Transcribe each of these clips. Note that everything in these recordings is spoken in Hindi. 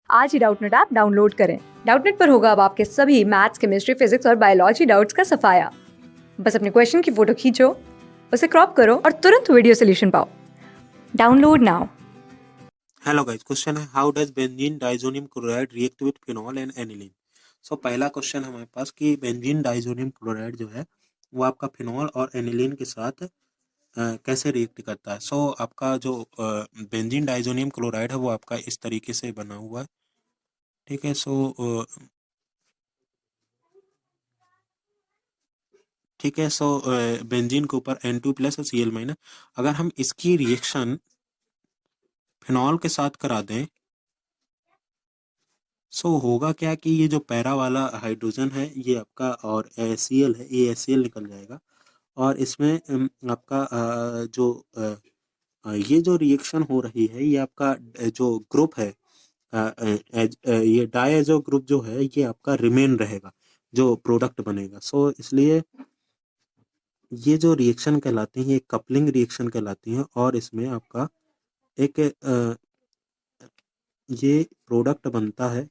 आज ही डाउटनेट ऐप डाउनलोड करें। डाउटनेट पर होगा अब आपके सभी मैथ्स, केमिस्ट्री, फिजिक्स और बायोलॉजी डाउट्स का सफाया। बस अपने क्वेश्चन की फोटो खींचो, उसे क्रॉप करो और तुरंत वीडियो सोल्यूशन पाओ। Download now. Hello guys, question है how does benzene diazonium chloride react with phenol and aniline. So पहला क्वेश्चन हमारे पास कि बेंजीन डाइजोनियम क्लोराइड जो है वो आपका फिनॉल और एनिलीन के साथ कैसे रिएक्ट करता है। सो आपका जो बेंजीन डाइजोनियम क्लोराइड है वो आपका इस तरीके से बना हुआ है। ठीक है। सो बेंजीन के ऊपर N2+ और Cl-। अगर हम इसकी रिएक्शन फिनॉल के साथ करा दें होगा क्या कि ये जो पैरा वाला हाइड्रोजन है ये आपका और Cl है, ये Cl निकल जाएगा और इसमें आपका ये जो रिएक्शन हो रही है ये आपका जो ग्रुप है ये डायजो ग्रुप जो है ये आपका रिमेन रहेगा जो प्रोडक्ट बनेगा। इसलिए ये जो रिएक्शन कहलाती है ये कपलिंग रिएक्शन कहलाती है और इसमें आपका एक ये प्रोडक्ट बनता है,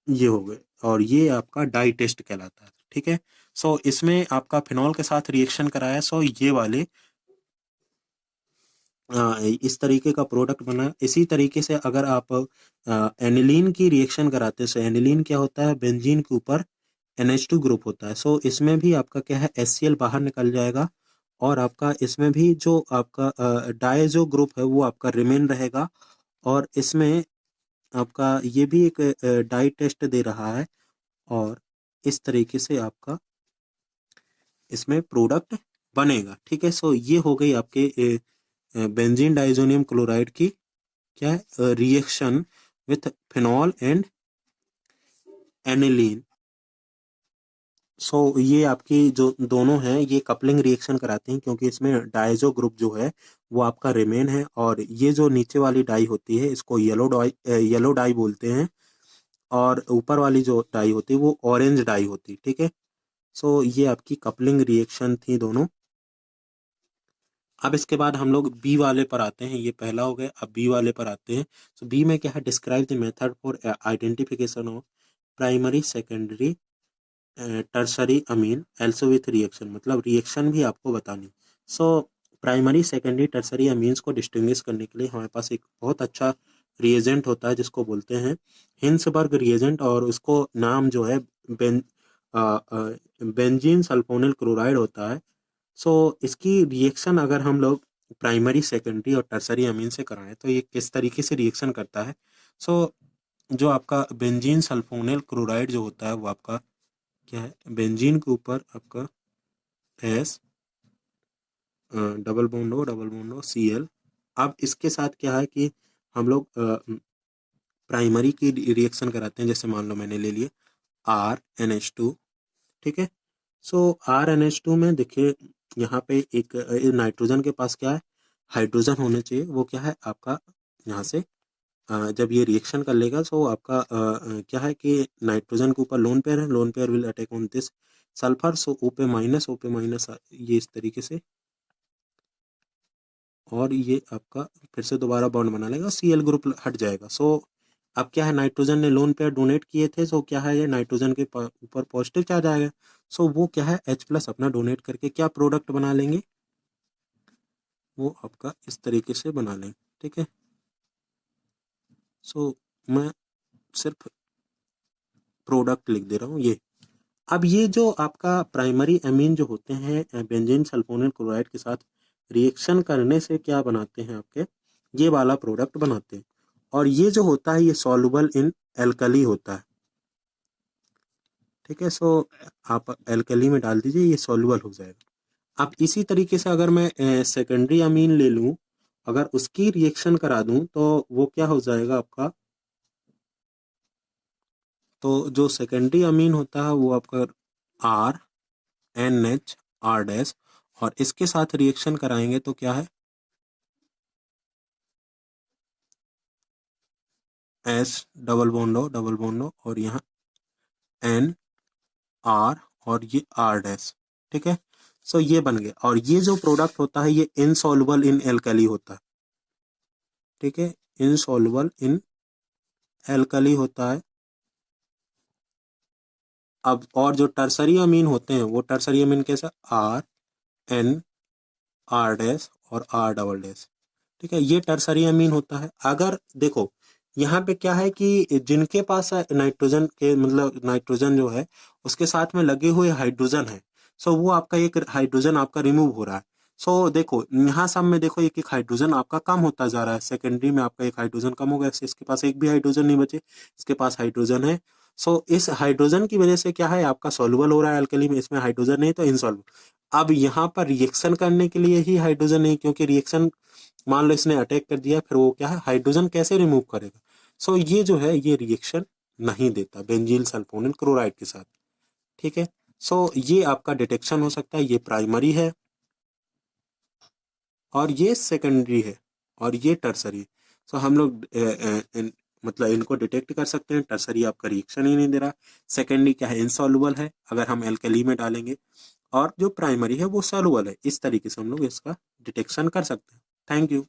ये हो गए और ये आपका डाई टेस्ट कहलाता है। ठीक है। इसमें आपका फिनॉल के साथ रिएक्शन कराया ये वाले इस तरीके का प्रोडक्ट बना। इसी तरीके से अगर आप एनिलीन की रिएक्शन कराते हैं एनिलीन क्या होता है, बेंजीन के ऊपर NH2 ग्रुप होता है। इसमें भी आपका क्या है HCl बाहर निकल जाएगा और आपका इसमें भी जो आपका डायजो ग्रुप है वो आपका रिमेन रहेगा और इसमें आपका ये भी एक डाई टेस्ट दे रहा है और इस तरीके से आपका इसमें प्रोडक्ट बनेगा। ठीक है। ये हो गई आपके बेंजीन डाइजोनियम क्लोराइड की क्या है reaction with phenol and aniline. ये आपकी जो दोनों हैं ये कपलिंग रिएक्शन कराती हैं क्योंकि इसमें डायजो ग्रुप जो है वो आपका रिमेन है और ये जो नीचे वाली डाई होती है इसको येलो डाई बोलते हैं और ऊपर वाली जो डाई होती है वो ऑरेंज डाई होती है। ठीक है। ये आपकी कपलिंग रिएक्शन थी दोनों। अब इसके बाद हम लोग बी वाले पर आते हैं, ये पहला हो गया। अब बी वाले पर आते हैं। बी में क्या है, describe the method for identification of primary secondary tertiary amine also with reaction, मतलब रिएक्शन भी आपको बतानी। प्राइमरी सेकेंडरी टर्सरी अमीन्स को डिस्टिंग्विश करने के लिए हमारे पास एक बहुत अच्छा रिएजेंट होता है जिसको बोलते हैं हिंसबर्ग रिएजेंट और उसको नाम जो है बेंजीन सल्फोनिल क्लोराइड होता है। इसकी रिएक्शन अगर हम लोग प्राइमरी सेकेंडरी और टर्सरी अमीन से कराएं तो ये किस तरीके से रिएक्शन करता है। जो आपका बेंजीन सल्फोनिल क्लोराइड जो होता है वो आपका क्या है, बेंजीन के ऊपर आपका S double bond O Cl। अब इसके साथ क्या है कि हम लोग प्राइमरी की रिएक्शन कराते हैं, जैसे मान लो मैंने ले लिया RNH2। ठीक है। RNH2 में देखिए यहाँ पे एक नाइट्रोजन के पास क्या है, हाइड्रोजन होने चाहिए। वो क्या है आपका यहाँ से जब ये रिएक्शन कर लेगा आपका क्या है कि नाइट्रोजन के ऊपर लोन पेयर है, lone pair will attack on this sulphur. O पे माइनस ये इस तरीके से और ये आपका फिर से दोबारा बॉन्ड बना लेगा, Cl ग्रुप हट जाएगा। अब क्या है, नाइट्रोजन ने लोन पेयर डोनेट किए थे, क्या है ये नाइट्रोजन के ऊपर पॉजिटिव चार्ज आएगा। वो क्या है H+ अपना डोनेट करके क्या प्रोडक्ट बना लेंगे, वो आपका इस तरीके से बना लेंगे। ठीक है। मैं सिर्फ प्रोडक्ट लिख दे रहा हूँ ये। अब ये जो आपका प्राइमरी अमीन जो होते हैं बेंजीन सल्फोनिल क्लोराइड के साथ रिएक्शन करने से क्या बनाते हैं, आपके ये वाला प्रोडक्ट बनाते हैं और ये जो होता है ये सॉल्युबल इन एल्कली होता है। ठीक है। आप एल्कली में डाल दीजिए, ये सॉल्युबल हो जाएगा। अब इसी तरीके से अगर मैं सेकेंडरी अमीन ले लूं, अगर उसकी रिएक्शन करा दूं तो वो क्या हो जाएगा आपका, तो जो सेकेंडरी अमीन होता है वो आपका RNH और इसके साथ रिएक्शन कराएंगे तो क्या है S डबल बॉन्ड और यहाँ NR और ये R'। ठीक है। ये बन गया और ये जो प्रोडक्ट होता है ये इनसॉल्युबल इन एल्कली होता है। ठीक है, इनसॉल्युबल इन एल्कली होता है। अब और जो टर्सरी अमीन होते हैं वो टर्सरी अमीन कैसा, आर एन आर डैश और आर डबल डैश, ठीक है, ये टर्सरी अमीन होता है। अगर देखो यहाँ पे क्या है कि जिनके पास नाइट्रोजन के मतलब नाइट्रोजन जो है उसके साथ में लगे हुए हाइड्रोजन है, सो वो आपका एक हाइड्रोजन आपका रिमूव हो रहा है। सो देखो यहाँ सब में देखो एक एक हाइड्रोजन आपका कम होता जा रहा है, सेकेंडरी में आपका एक हाइड्रोजन कम हो गया, इसके पास एक भी हाइड्रोजन नहीं बचे, इसके पास हाइड्रोजन है। सो इस हाइड्रोजन की वजह से क्या है आपका सॉल्युबल हो रहा है अल्कली में, इसमें हाइड्रोजन नहीं तो इनसॉल्युबल। अब यहाँ पर रिएक्शन करने के लिए ही हाइड्रोजन नहीं, क्योंकि रिएक्शन मान लो इसने अटैक कर दिया, फिर वो क्या है हाइड्रोजन कैसे रिमूव करेगा। सो ये जो है ये रिएक्शन नहीं देता बेंजील सल्फोनिल क्लोराइड के साथ, ठीक है। सो ये आपका डिटेक्शन हो सकता है, ये प्राइमरी है और ये सेकेंडरी है और ये टर्सरी है। सो हम लोग मतलब इनको डिटेक्ट कर सकते हैं, टर्सरी आपका रिएक्शन ही नहीं दे रहा, सेकेंडरी क्या है इनसॉल्युबल है अगर हम एल्कली में डालेंगे, और जो प्राइमरी है वो सॉल्युबल है। इस तरीके से हम लोग इसका डिटेक्शन कर सकते हैं। Thank you.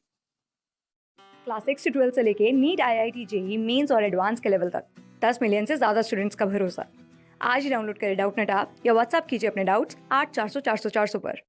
क्लास 6 से 12 से लेके नीट, IIT, जेई मेंस और एडवांस के लेवल तक 10 मिलियन से ज़्यादा स्टूडेंट्स का भरोसा। आज ही डाउनलोड करें डाउटनेट ऐप या व्हाट्सएप कीजिए अपने डाउट्स 8400 400 400 पर।